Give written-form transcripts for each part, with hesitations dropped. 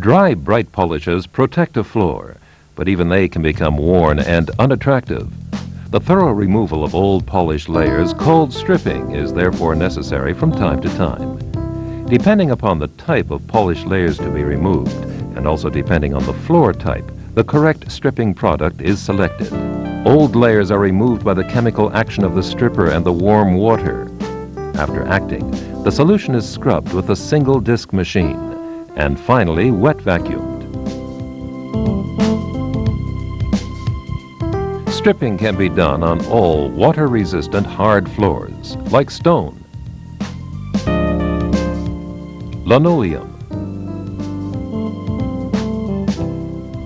Dry, bright polishes protect a floor, but even they can become worn and unattractive. The thorough removal of old polished layers, called stripping, is therefore necessary from time to time. Depending upon the type of polished layers to be removed, and also depending on the floor type, the correct stripping product is selected. Old layers are removed by the chemical action of the stripper and the warm water. After acting, the solution is scrubbed with a single disc machine, and finally wet vacuumed. Stripping can be done on all water-resistant hard floors, like stone, linoleum,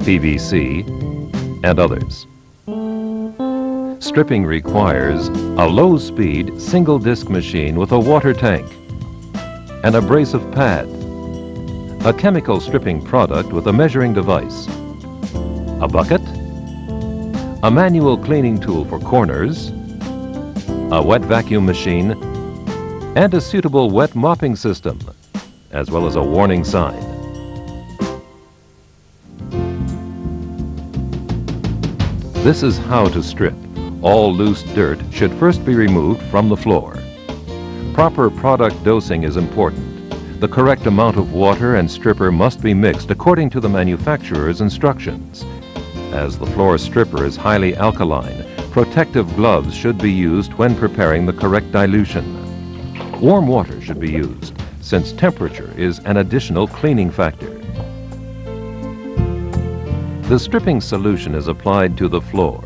PVC, and others. Stripping requires a low-speed single-disc machine with a water tank, an abrasive pad, a chemical stripping product with a measuring device, a bucket, a manual cleaning tool for corners, a wet vacuum machine, and a suitable wet mopping system, as well as a warning sign. This is how to strip. All loose dirt should first be removed from the floor. Proper product dosing is important. The correct amount of water and stripper must be mixed according to the manufacturer's instructions. As the floor stripper is highly alkaline, protective gloves should be used when preparing the correct dilution. Warm water should be used, since temperature is an additional cleaning factor. The stripping solution is applied to the floor,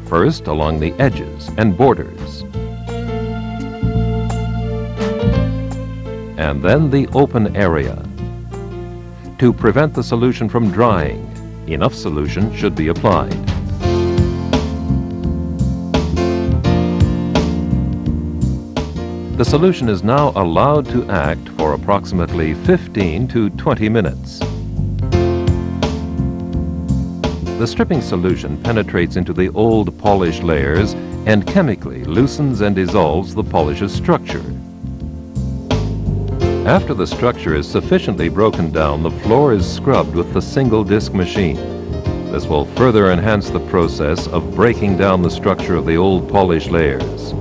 first along the edges and borders, and then the open area. To prevent the solution from drying, enough solution should be applied. The solution is now allowed to act for approximately 15 to 20 minutes. The stripping solution penetrates into the old polished layers and chemically loosens and dissolves the polish's structure. After the structure is sufficiently broken down, the floor is scrubbed with the single disc machine. This will further enhance the process of breaking down the structure of the old polished layers.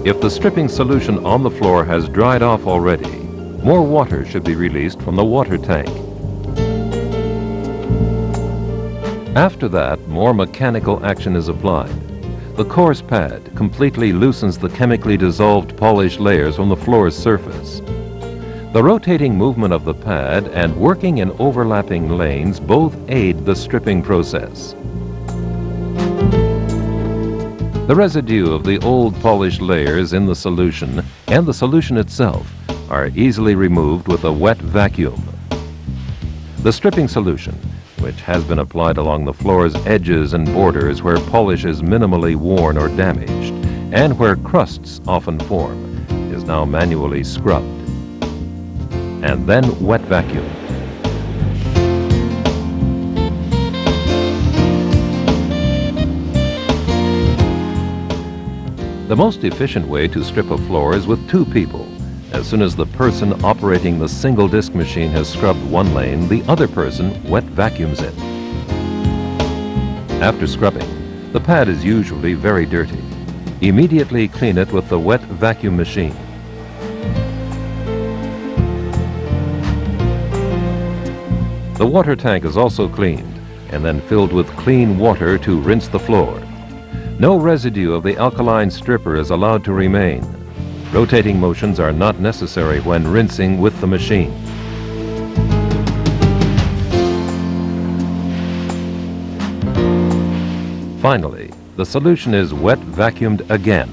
If the stripping solution on the floor has dried off already, more water should be released from the water tank. After that, more mechanical action is applied. The coarse pad completely loosens the chemically dissolved polished layers from the floor's surface. The rotating movement of the pad and working in overlapping lanes both aid the stripping process. The residue of the old polished layers in the solution and the solution itself are easily removed with a wet vacuum. The stripping solution, which has been applied along the floor's edges and borders where polish is minimally worn or damaged, and where crusts often form, is now manually scrubbed, and then wet vacuumed. The most efficient way to strip a floor is with two people. As soon as the person operating the single disc machine has scrubbed one lane, the other person wet vacuums it. After scrubbing, the pad is usually very dirty. Immediately clean it with the wet vacuum machine. The water tank is also cleaned and then filled with clean water to rinse the floor. No residue of the alkaline stripper is allowed to remain. Rotating motions are not necessary when rinsing with the machine. Finally, the solution is wet vacuumed again.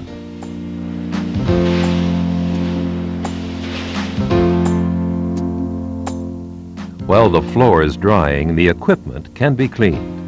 While the floor is drying, the equipment can be cleaned.